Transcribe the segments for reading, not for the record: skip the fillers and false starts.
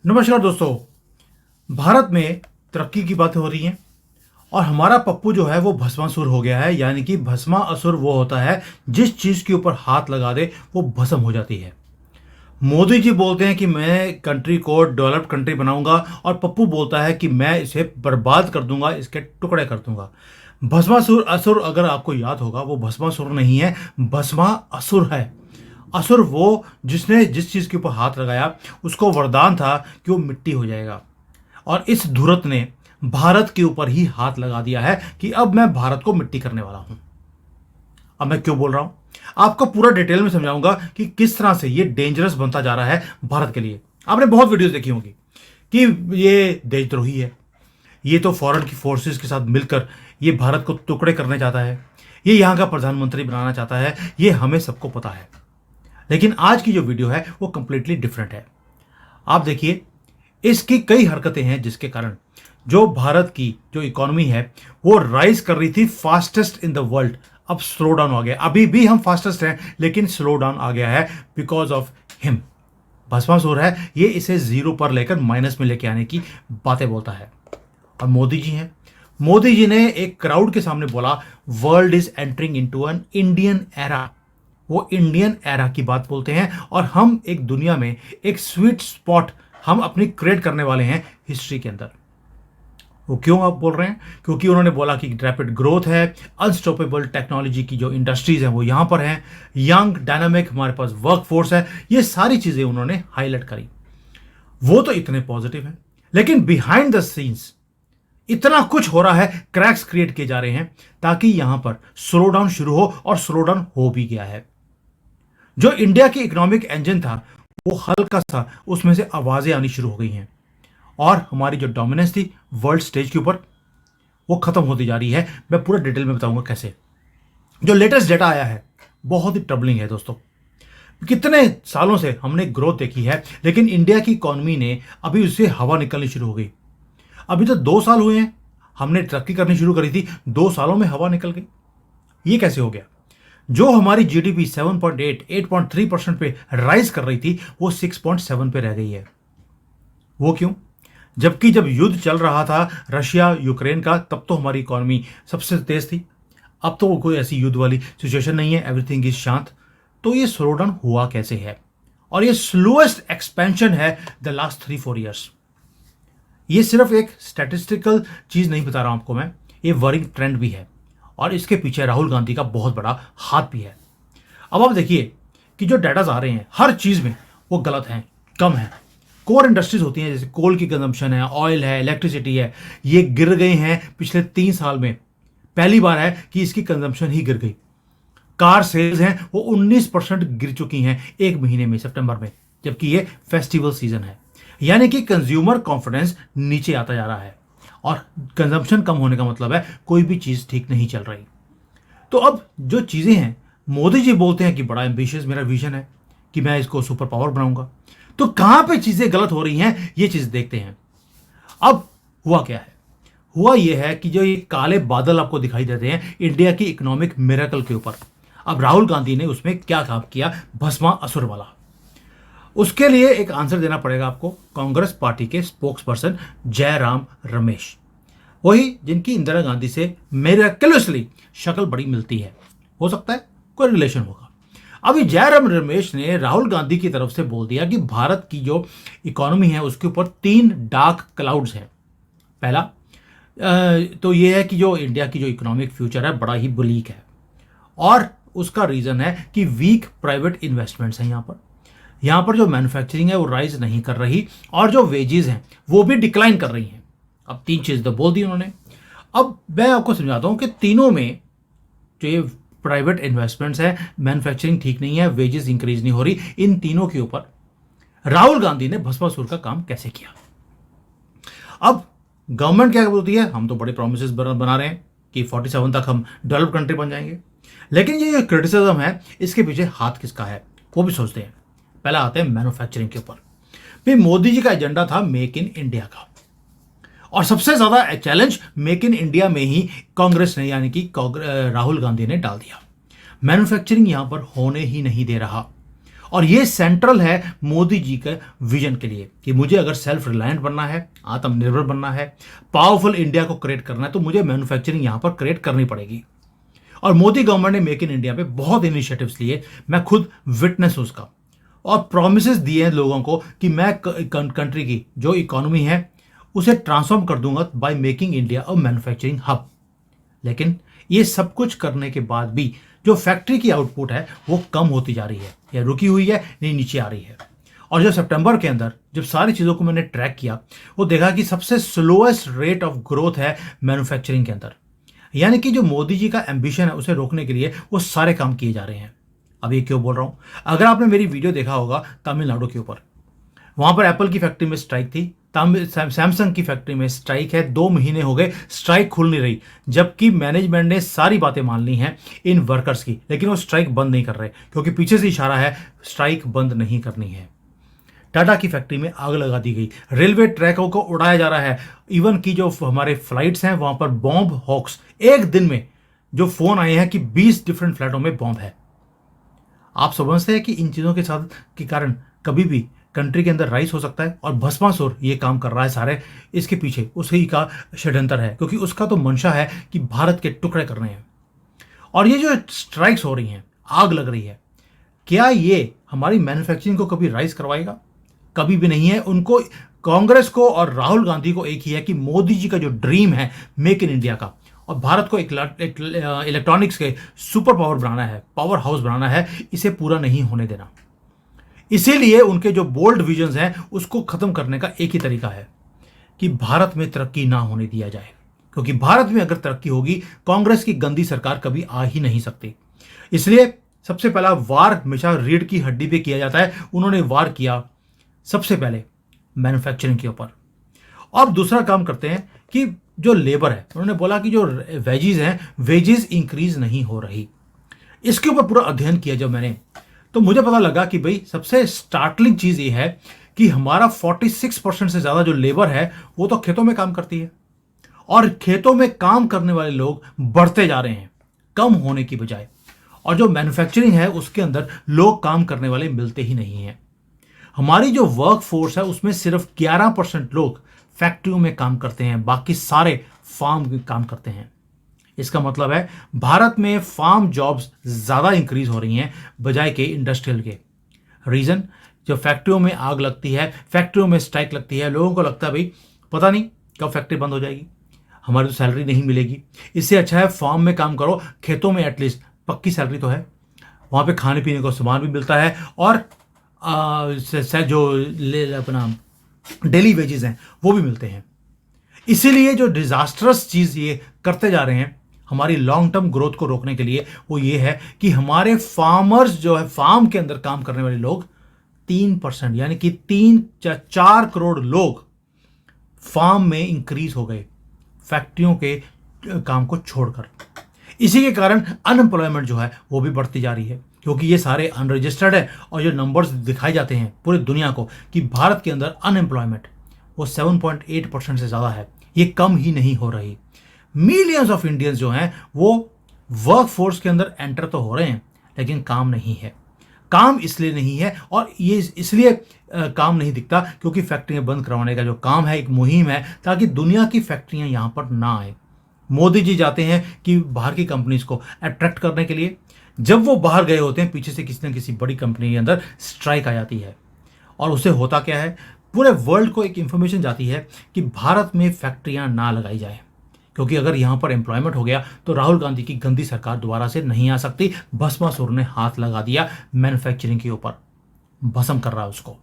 नमस्कार दोस्तों। भारत में तरक्की की बातें हो रही हैं और हमारा पप्पू जो है वो भस्मासुर हो गया है। यानी कि भस्मासुर वो होता है जिस चीज के ऊपर हाथ लगा दे वो भस्म हो जाती है। मोदी जी बोलते हैं कि मैं कंट्री को डेवलप्ड कंट्री बनाऊंगा और पप्पू बोलता है कि मैं इसे बर्बाद कर दूंगा, इसके टुकड़े कर दूंगा। भस्मासुर असुर, अगर आपको याद होगा, वो भस्मासुर नहीं है, भस्मा असुर है। असुर वो जिसने जिस चीज के ऊपर हाथ लगाया उसको वरदान था कि वो मिट्टी हो जाएगा। और इस धुरत ने भारत के ऊपर ही हाथ लगा दिया है कि अब मैं भारत को मिट्टी करने वाला हूं। अब मैं क्यों बोल रहा हूं, आपको पूरा डिटेल में समझाऊंगा कि किस तरह से ये डेंजरस बनता जा रहा है भारत के लिए। आपने बहुत वीडियोस देखी होंगी कि ये देशद्रोही है, ये तो फॉरेन की फोर्सेस के साथ मिलकर ये भारत को टुकड़े करने चाहता है, ये यहां का प्रधानमंत्री बनाना चाहता है। ये हमें सबको पता है। लेकिन आज की जो वीडियो है वो कंप्लीटली डिफरेंट है। आप देखिए, इसकी कई हरकतें हैं जिसके कारण जो भारत की जो इकोनॉमी है वो राइज कर रही थी फास्टेस्ट इन द वर्ल्ड, अब स्लो डाउन आ गया। अभी भी हम फास्टेस्ट हैं लेकिन स्लो डाउन आ गया है बिकॉज ऑफ हिम। भस्मासुर है, ये इसे जीरो पर लेकर माइनस में लेके आने की बातें बोलता है। और मोदी जी हैं, मोदी जी ने एक क्राउड के सामने बोला world is entering into an Indian era. वो इंडियन एरा की बात बोलते हैं और हम एक दुनिया में एक स्वीट स्पॉट हम अपनी क्रिएट करने वाले हैं हिस्ट्री के अंदर। वो क्यों आप बोल रहे हैं? क्योंकि उन्होंने बोला कि रैपिड ग्रोथ है, अनस्टॉपेबल टेक्नोलॉजी की जो इंडस्ट्रीज हैं वो यहां पर हैं, यंग डायनामिक हमारे पास वर्क फोर्स है। ये सारी चीजें उन्होंने हाईलाइट करी। वो तो इतने पॉजिटिव हैं, लेकिन बिहाइंड द सीन्स इतना कुछ हो रहा है, क्रैक्स क्रिएट किए जा रहे हैं ताकि यहां पर स्लो डाउन शुरू हो, और स्लो डाउन हो भी गया है। जो इंडिया की इकोनॉमिक इंजन था वो हल्का सा उसमें से आवाजें आनी शुरू हो गई हैं और हमारी जो डोमिनेंस थी वर्ल्ड स्टेज के ऊपर वो खत्म होती जा रही है। मैं पूरा डिटेल में बताऊंगा कैसे। जो लेटेस्ट डेटा आया है बहुत ही ट्रबलिंग है दोस्तों। कितने सालों से हमने ग्रोथ देखी है लेकिन इंडिया की इकोनॉमी ने अभी उससे हवा निकलनी शुरू हो गई। अभी तो 2 साल हुए हैं, हमने तरक्की करनी शुरू करी थी, 2 सालों में हवा निकल गई। ये कैसे हो गया? जो हमारी जीडीपी 7.8 8.3% पे राइज कर रही थी वो 6.7 पे रह गई है। वो क्यों? जबकि जब युद्ध चल रहा था रशिया यूक्रेन का, तब तो हमारी इकोनॉमी सबसे तेज थी। अब तो कोई ऐसी युद्ध वाली सिचुएशन नहीं है, एवरीथिंग इज शांत। तो ये स्लो डाउन हुआ कैसे है? और ये स्लोएस्ट एक्सपेंशन है द लास्ट 3-4 ईयर्स। ये सिर्फ एक स्टैटिस्टिकल चीज नहीं बता रहा हूं आपको मैं, ये वरिंग ट्रेंड भी है और इसके पीछे राहुल गांधी का बहुत बड़ा हाथ भी है। अब आप देखिए कि जो डाटाज आ रहे हैं हर चीज में वो गलत हैं, कम है। कोर इंडस्ट्रीज होती हैं जैसे कोल की कंजम्पशन है, ऑयल है, इलेक्ट्रिसिटी है, ये गिर गए हैं पिछले 3 साल में। पहली बार है कि इसकी कंजम्पशन ही गिर गई। कार सेल्स हैं वो 19% गिर चुकी हैं एक महीने में, सितंबर में, जबकि ये फेस्टिवल सीजन है। यानी कि कंज्यूमर कॉन्फिडेंस नीचे आता जा रहा है और कंजम्पशन कम होने का मतलब है कोई भी चीज ठीक नहीं चल रही। तो अब जो चीजें हैं, मोदी जी बोलते हैं कि बड़ा एम्बिशियस मेरा विजन है कि मैं इसको सुपर पावर बनाऊंगा। तो कहां पे चीजें गलत हो रही हैं ये चीज देखते हैं। अब हुआ क्या है? हुआ यह है कि जो ये काले बादल आपको दिखाई देते हैं इंडिया की इकोनॉमिक मिरेकल के ऊपर, अब राहुल गांधी ने उसमें क्या काम किया, भस्मा असुर वाला। उसके लिए एक आंसर देना पड़ेगा आपको कांग्रेस पार्टी के स्पोक्स पर्सन जयराम रमेश, वही जिनकी इंदिरा गांधी से मिरेकलसली शक्ल बड़ी मिलती है। हो सकता है कोई रिलेशन होगा। अभी जयराम रमेश ने राहुल गांधी की तरफ से बोल दिया कि भारत की जो इकोनॉमी है उसके ऊपर 3 डार्क क्लाउड्स हैं। पहला तो ये है कि जो इंडिया की जो इकोनॉमिक फ्यूचर है बड़ा ही बुलीक है और उसका रीजन है कि वीक प्राइवेट इन्वेस्टमेंट्स हैं। यहाँ पर जो मैन्युफैक्चरिंग है वो राइज नहीं कर रही और जो वेजेस हैं वो भी डिक्लाइन कर रही हैं। अब 3 चीज तो बोल दी उन्होंने। अब मैं आपको समझाता हूं कि तीनों में जो ये प्राइवेट इन्वेस्टमेंट्स है, मैन्युफैक्चरिंग ठीक नहीं है, वेजेस इंक्रीज नहीं हो रही, इन तीनों के ऊपर राहुल गांधी ने भस्मासुर का काम कैसे किया। अब गवर्नमेंट क्या बोलती है, हम तो बड़े प्रोमिस बना रहे हैं कि 47 तक हम डेवलप कंट्री बन जाएंगे। लेकिन ये जो क्रिटिसिज्म है इसके पीछे हाथ किसका है वो भी सोचते हैं। पहला आते हैं मैन्युफैक्चरिंग के ऊपर। फिर मोदी जी का एजेंडा था मेक इन इंडिया का, और सबसे ज्यादा चैलेंज मेक इन इंडिया में ही कांग्रेस ने यानी कि राहुल गांधी ने डाल दिया। मैन्युफैक्चरिंग यहां पर होने ही नहीं दे रहा और ये सेंट्रल है मोदी जी के विजन के लिए कि मुझे अगर सेल्फ रिलायंट बनना है, आत्मनिर्भर बनना है, पावरफुल इंडिया को क्रिएट करना है, तो मुझे मैन्युफैक्चरिंग यहां पर क्रिएट करनी पड़ेगी। और मोदी गवर्नमेंट ने मेक इन इंडिया पे बहुत इनिशिएटिव्स लिए, मैं खुद विटनेस उसका, और प्रोमिस दिए हैं लोगों को कि मैं कंट्री की जो इकोनॉमी है उसे ट्रांसफॉर्म कर दूंगा by making India a manufacturing hub. लेकिन ये सब कुछ करने के बाद भी जो फैक्ट्री की आउटपुट है वो कम होती जा रही है, या रुकी हुई है, नहीं नीचे आ रही है। और जो सितंबर के अंदर जब सारी चीज़ों को मैंने ट्रैक किया, वो देखा कि सबसे स्लोएस्ट रेट ऑफ ग्रोथ है मैन्युफैक्चरिंग के अंदर। यानी कि जो मोदी जी का एम्बिशन है उसे रोकने के लिए वो सारे काम किए जा रहे हैं। अब ये क्यों बोल रहा हूँ, अगर आपने मेरी वीडियो देखा होगा तमिलनाडु के ऊपर, वहां पर एप्पल की फैक्ट्री में स्ट्राइक थी, सैमसंग की फैक्ट्री में स्ट्राइक है, 2 महीने हो गए स्ट्राइक खुल नहीं रही, जबकि मैनेजमेंट ने सारी बातें मान ली हैं इन वर्कर्स की, लेकिन वो स्ट्राइक बंद नहीं कर रहे क्योंकि पीछे से इशारा है स्ट्राइक बंद नहीं करनी है। टाटा की फैक्ट्री में आग लगा दी गई, रेलवे ट्रैकों को उड़ाया जा रहा है, इवन की जो हमारे फ्लाइट्स हैं वहां पर बॉम्ब हॉक्स, एक दिन में जो फोन आए हैं कि 20 डिफरेंट फ्लाइटों में बॉम्ब है। आप समझते हैं कि इन चीजों के साथ के कारण कभी भी कंट्री के अंदर राइस हो सकता है, और भस्मासुर ये काम कर रहा है सारे, इसके पीछे उसी का षड्यंत्र है, क्योंकि उसका तो मंशा है कि भारत के टुकड़े करने हैं। और ये जो स्ट्राइक्स हो रही हैं, आग लग रही है, क्या ये हमारी मैन्युफैक्चरिंग को कभी राइज करवाएगा? कभी भी नहीं है। उनको, कांग्रेस को और राहुल गांधी को एक ही है कि मोदी जी का जो ड्रीम है मेक इन इंडिया का, और भारत को एक इलेक्ट्रॉनिक्स के सुपर पावर बनाना है, पावर हाउस बनाना है, इसे पूरा नहीं होने देना। इसीलिए उनके जो बोल्ड विजन्स हैं उसको खत्म करने का एक ही तरीका है कि भारत में तरक्की ना होने दिया जाए, क्योंकि भारत में अगर तरक्की होगी कांग्रेस की गंदी सरकार कभी आ ही नहीं सकती। इसलिए सबसे पहला वार हमेशा रीढ़ की हड्डी पे किया जाता है। उन्होंने वार किया सबसे पहले मैन्युफैक्चरिंग के ऊपर। और दूसरा काम करते हैं कि जो लेबर है, उन्होंने बोला कि जो वेजेस हैं, वेजेस इंक्रीज नहीं हो रही। इसके ऊपर पूरा अध्ययन किया जब मैंने, तो मुझे पता लगा कि भाई सबसे स्टार्टलिंग चीज ये है कि हमारा 46% से ज्यादा जो लेबर है वो तो खेतों में काम करती है, और खेतों में काम करने वाले लोग बढ़ते जा रहे हैं कम होने की बजाय। और जो मैन्युफैक्चरिंग है उसके अंदर लोग काम करने वाले मिलते ही नहीं हैं। हमारी जो वर्क फोर्स है उसमें सिर्फ 11% लोग फैक्ट्रियों में काम करते हैं, बाकी सारे फार्म में काम करते हैं। इसका मतलब है भारत में फार्म जॉब्स ज्यादा इंक्रीज हो रही हैं बजाय के इंडस्ट्रियल के। रीजन, जब फैक्ट्रियों में आग लगती है, फैक्ट्रियों में स्ट्राइक लगती है, लोगों को लगता है भाई पता नहीं कब फैक्ट्री बंद हो जाएगी, हमारी तो सैलरी नहीं मिलेगी, इससे अच्छा है फार्म में काम करो, खेतों में एटलीस्ट पक्की सैलरी तो है, वहां पे खाने पीने का सामान भी मिलता है, और जो अपना डेली वेजेस हैं वो भी मिलते हैं। इसीलिए जो डिजास्टरस चीज ये करते जा रहे हैं हमारी लॉन्ग टर्म ग्रोथ को रोकने के लिए, वो ये है कि हमारे फार्मर्स जो है, फार्म के अंदर काम करने वाले लोग 3%, यानी कि 4 करोड़ लोग फार्म में इंक्रीज हो गए फैक्ट्रियों के काम को छोड़कर। इसी के कारण अनएम्प्लॉयमेंट जो है वो भी बढ़ती जा रही है, क्योंकि ये सारे अनरजिस्टर्ड है। और जो नंबर्स दिखाए जाते हैं पूरे दुनिया को कि भारत के अंदर अनएम्प्लॉयमेंट वो 7.8% से ज़्यादा है, ये कम ही नहीं हो रही। मिलियंस ऑफ इंडियंस जो हैं वो वर्क फोर्स के अंदर एंटर तो हो रहे हैं, लेकिन काम नहीं है। काम इसलिए नहीं है, और ये इसलिए काम नहीं दिखता क्योंकि फैक्ट्रियां बंद करवाने का जो काम है एक मुहिम है, ताकि दुनिया की फैक्ट्रियां यहां पर ना आए। मोदी जी जाते हैं कि बाहर की कंपनीज को अट्रैक्ट करने के लिए, जब वो बाहर गए होते हैं पीछे से किसी न किसी बड़ी कंपनी के अंदर स्ट्राइक आ जाती है, और उससे होता क्या है, पूरे वर्ल्ड को एक इंफॉर्मेशन जाती है कि भारत में फैक्ट्रियां ना लगाई जाए, क्योंकि अगर यहां पर एम्प्लॉयमेंट हो गया तो राहुल गांधी की गंदी सरकार दोबारा से नहीं आ सकती। भस्मासुर ने हाथ लगा दिया मैन्युफैक्चरिंग के ऊपर, भस्म कर रहा है उसको।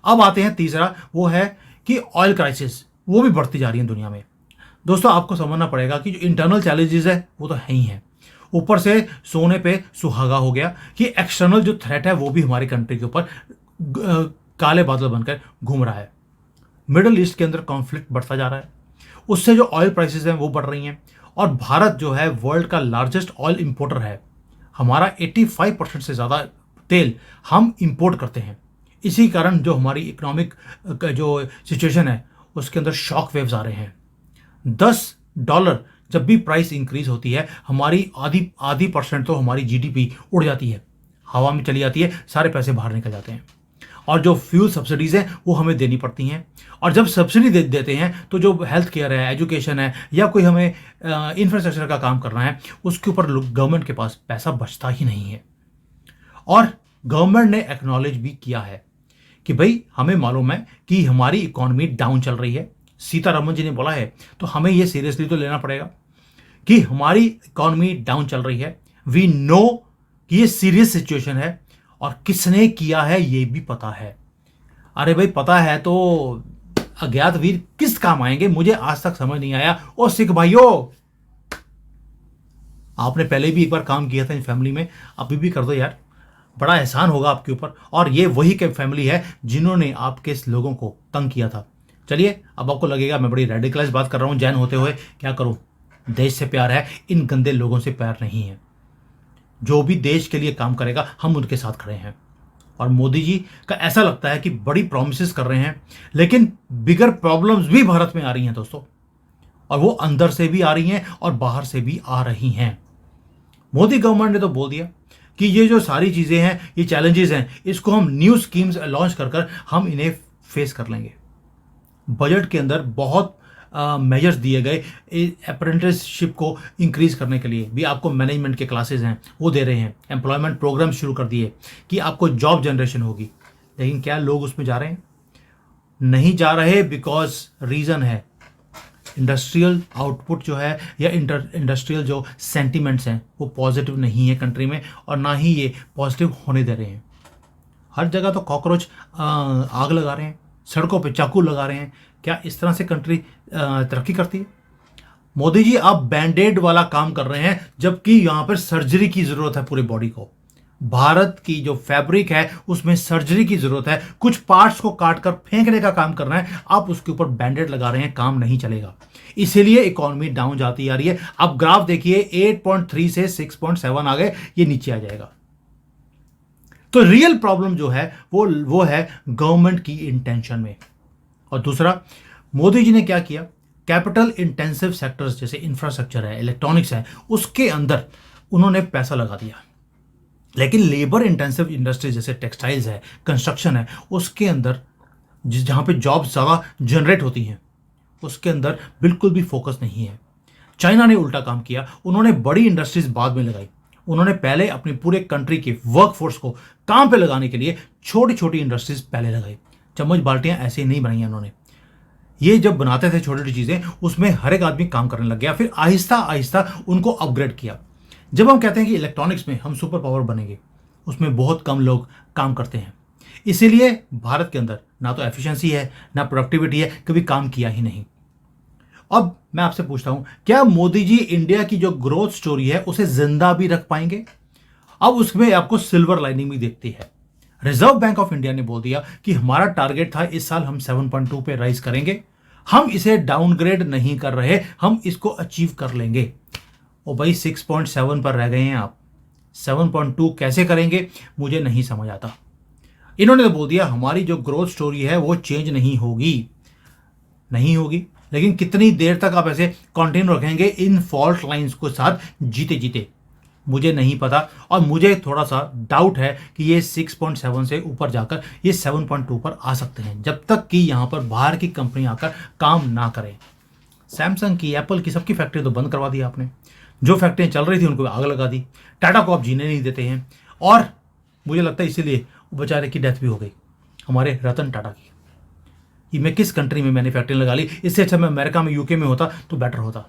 अब आते हैं तीसरा, वो है कि ऑयल क्राइसिस वो भी बढ़ती जा रही है दुनिया में। दोस्तों आपको समझना पड़ेगा कि जो इंटरनल चैलेंजेस है वो तो है ही है, ऊपर से सोने पे सुहागा हो गया कि एक्सटर्नल जो थ्रेट है वो भी हमारी कंट्री के ऊपर काले बादल बनकर घूम रहा है। मिडल ईस्ट के अंदर कॉन्फ्लिक्ट बढ़ता जा रहा है, उससे जो ऑयल प्राइसेस हैं वो बढ़ रही हैं, और भारत जो है वर्ल्ड का लार्जेस्ट ऑयल इंपोर्टर है। हमारा 85% से ज़्यादा तेल हम इंपोर्ट करते हैं। इसी कारण जो हमारी इकोनॉमिक जो सिचुएशन है उसके अंदर शॉक वेव्स आ रहे हैं। $10 जब भी प्राइस इंक्रीज होती है, हमारी आधी % तो हमारी जीडीपी उड़ जाती है। हवा में चली जाती है, सारे पैसे बाहर निकल जाते हैं। और जो फ्यूल सब्सिडीज़ हैं वो हमें देनी पड़ती हैं, और जब सब्सिडी देते हैं तो जो हेल्थ केयर है, एजुकेशन है, या कोई हमें इंफ्रास्ट्रक्चर का काम करना है, उसके ऊपर गवर्नमेंट के पास पैसा बचता ही नहीं है। और गवर्नमेंट ने एक्नॉलेज भी किया है कि भाई हमें मालूम है कि हमारी इकोनॉमी डाउन चल रही है, सीतारमन जी ने बोला है, तो हमें ये सीरियसली तो लेना पड़ेगा कि हमारी इकोनॉमी डाउन चल रही है। वी नो कि ये सीरियस सिचुएशन है, और किसने किया है ये भी पता है। अरे भाई पता है तो अज्ञात वीर किस काम आएंगे, मुझे आज तक समझ नहीं आया। और सिख भाइयों, आपने पहले भी एक बार काम किया था इन फैमिली में, अभी भी कर दो यार, बड़ा एहसान होगा आपके ऊपर। और ये वही के फैमिली है जिन्होंने आपके इस लोगों को तंग किया था। चलिए, अब आपको लगेगा मैं बड़ी रेडिकलाइज बात कर रहा हूं जैन होते हुए, क्या करूं, देश से प्यार है, इन गंदे लोगों से प्यार नहीं है। जो भी देश के लिए काम करेगा हम उनके साथ खड़े हैं। और मोदी जी का ऐसा लगता है कि बड़ी प्रॉमिसेस कर रहे हैं, लेकिन बिगर प्रॉब्लम्स भी भारत में आ रही हैं दोस्तों, और वो अंदर से भी आ रही हैं और बाहर से भी आ रही हैं। मोदी गवर्नमेंट ने तो बोल दिया कि ये जो सारी चीजें हैं, ये चैलेंजेस हैं, इसको हम न्यू स्कीम्स लॉन्च कर हम इन्हें फेस कर लेंगे। बजट के अंदर बहुत मेजर्स दिए गए अप्रेंटिसशिप को इंक्रीज करने के लिए भी। आपको मैनेजमेंट के क्लासेस हैं वो दे रहे हैं, एम्प्लॉयमेंट प्रोग्राम शुरू कर दिए कि आपको जॉब जनरेशन होगी। लेकिन क्या लोग उसमें जा रहे हैं? नहीं जा रहे, बिकॉज रीज़न है इंडस्ट्रियल आउटपुट जो है या इंडस्ट्रियल जो सेंटिमेंट्स हैं वो पॉजिटिव नहीं है कंट्री में, और ना ही ये पॉजिटिव होने दे रहे हैं। हर जगह तो कॉकरोच आग लगा रहे हैं, सड़कों पे चाकू लगा रहे हैं। क्या इस तरह से कंट्री तरक्की करती है? मोदी जी आप बैंडेड वाला काम कर रहे हैं, जबकि यहां पर सर्जरी की जरूरत है पूरे बॉडी को। भारत की जो फैब्रिक है उसमें सर्जरी की जरूरत है, कुछ पार्ट्स को काट कर फेंकने का काम करना है, आप उसके ऊपर बैंडेड लगा रहे हैं, काम नहीं चलेगा। इसीलिए इकोनॉमी डाउन जाती जा रही है। अब ग्राफ देखिए, 8.3 से 6.7 आ गए, ये नीचे आ जाएगा। तो रियल प्रॉब्लम जो है वो है गवर्नमेंट की इंटेंशन में। और दूसरा, मोदी जी ने क्या किया, कैपिटल इंटेंसिव सेक्टर्स जैसे इंफ्रास्ट्रक्चर है, इलेक्ट्रॉनिक्स है, उसके अंदर उन्होंने पैसा लगा दिया। लेकिन लेबर इंटेंसिव इंडस्ट्री जैसे टेक्सटाइल्स है, कंस्ट्रक्शन है, उसके अंदर जहां पे जॉब्स ज़्यादा जनरेट होती हैं, उसके अंदर बिल्कुल भी फोकस नहीं है। चाइना ने उल्टा काम किया, उन्होंने बड़ी इंडस्ट्रीज बाद में लगाई। उन्होंने पहले अपनी पूरे कंट्री के वर्कफोर्स को काम पे लगाने के लिए छोटी छोटी इंडस्ट्रीज पहले लगाई। चम्मच बाल्टियां ऐसे ही नहीं बनाई उन्होंने। ये जब बनाते थे छोटी छोटी चीजें, उसमें हर एक आदमी काम करने लग गया। फिर आहिस्ता आहिस्ता उनको अपग्रेड किया। जब हम कहते हैं कि इलेक्ट्रॉनिक्स में हम सुपर पावर बनेंगे, उसमें बहुत कम लोग काम करते हैं। इसीलिए भारत के अंदर ना तो एफिशिएंसी है ना प्रोडक्टिविटी है, कभी काम किया ही नहीं। अब मैं आपसे पूछता हूं, क्या मोदी जी इंडिया की जो ग्रोथ स्टोरी है उसे जिंदा भी रख पाएंगे? अब उसमें आपको सिल्वर लाइनिंग भी देखती है। रिजर्व बैंक ऑफ इंडिया ने बोल दिया कि हमारा टारगेट था इस साल हम 7.2 पे राइज करेंगे, हम इसे डाउनग्रेड नहीं कर रहे, हम इसको अचीव कर लेंगे। ओ भाई 6.7 पर रह गए हैं आप, 7.2 कैसे करेंगे मुझे नहीं समझ आता। इन्होंने तो बोल दिया हमारी जो ग्रोथ स्टोरी है वो चेंज नहीं होगी, नहीं होगी। लेकिन कितनी देर तक आप ऐसे कंटिन्यू रखेंगे इन फॉल्ट लाइंस के साथ जीते जीते, मुझे नहीं पता। और मुझे थोड़ा सा डाउट है कि ये 6.7 से ऊपर जाकर ये 7.2 पर आ सकते हैं, जब तक कि यहाँ पर बाहर की कंपनी आकर काम ना करें। सैमसंग की, एप्पल की, सबकी फैक्ट्री तो बंद करवा दी आपने। जो फैक्ट्रियाँ चल रही थी उनको आग लगा दी। टाटा को आप जीने नहीं देते हैं, और मुझे लगता है इसीलिए बेचारे की डेथ भी हो गई, हमारे रतन टाटा की। कि मैं किस कंट्री में मैन्युफैक्चरिंग लगा ली, इससे अच्छा मैं अमेरिका में, यूके में होता तो बेटर होता।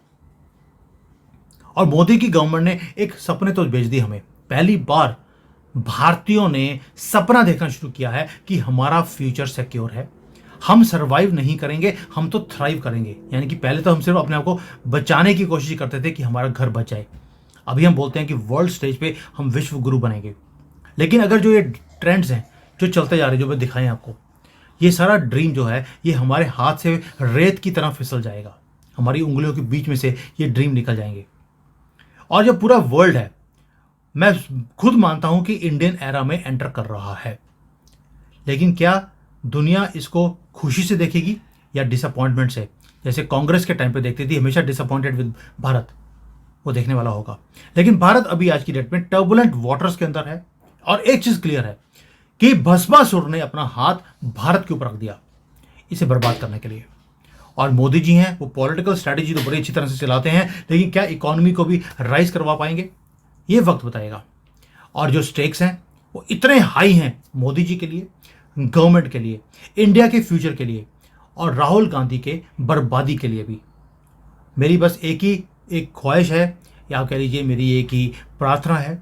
और मोदी की गवर्नमेंट ने एक सपने तो भेज दी हमें। पहली बार भारतीयों ने सपना देखना शुरू किया है कि हमारा फ्यूचर सिक्योर है, हम सरवाइव नहीं करेंगे, हम तो थ्राइव करेंगे। यानी कि पहले तो हम सिर्फ अपने आप को बचाने की कोशिश करते थे कि हमारा घर बच जाए, अभी हम बोलते हैं कि वर्ल्ड स्टेज पे हम विश्व गुरु बनेंगे। लेकिन अगर जो ये ट्रेंड्स हैं जो चलते जा रहे हैं, जो मैं दिखाएं आपको, ये सारा ड्रीम जो है ये हमारे हाथ से रेत की तरह फिसल जाएगा, हमारी उंगलियों के बीच में से ये ड्रीम निकल जाएंगे। और जो पूरा वर्ल्ड है, मैं खुद मानता हूं कि इंडियन एरा में एंटर कर रहा है। लेकिन क्या दुनिया इसको खुशी से देखेगी या डिसअपॉइंटमेंट से? जैसे कांग्रेस के टाइम पे देखती थी हमेशा डिसअपॉइंटेड विद भारत, वो देखने वाला होगा। लेकिन भारत अभी आज की डेट में टर्बुलेंट वाटर्स के अंदर है, और एक चीज क्लियर है कि भस्मासुर ने अपना हाथ भारत के ऊपर रख दिया इसे बर्बाद करने के लिए। और मोदी जी हैं वो पॉलिटिकल स्ट्रैटेजी तो बड़ी अच्छी तरह से चलाते हैं, लेकिन क्या इकोनॉमी को भी राइज करवा पाएंगे, ये वक्त बताएगा। और जो स्टेक्स हैं वो इतने हाई हैं मोदी जी के लिए, गवर्नमेंट के लिए, इंडिया के फ्यूचर के लिए और राहुल गांधी के बर्बादी के लिए भी। मेरी बस एक ख्वाहिश है, या आप कह लीजिए मेरी एक ही प्रार्थना है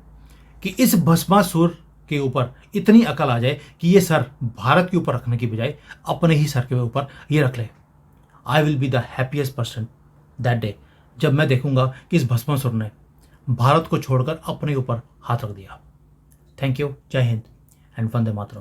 कि इस भस्मासुर के ऊपर इतनी अकल आ जाए कि ये सर भारत के ऊपर रखने की बजाय अपने ही सर के ऊपर ये रख ले। I will be the happiest person that day, जब मैं देखूंगा कि इस भस्मासुर ने भारत को छोड़कर अपने ऊपर हाथ रख दिया। थैंक यू, जय हिंद एंड वंदे मातरम।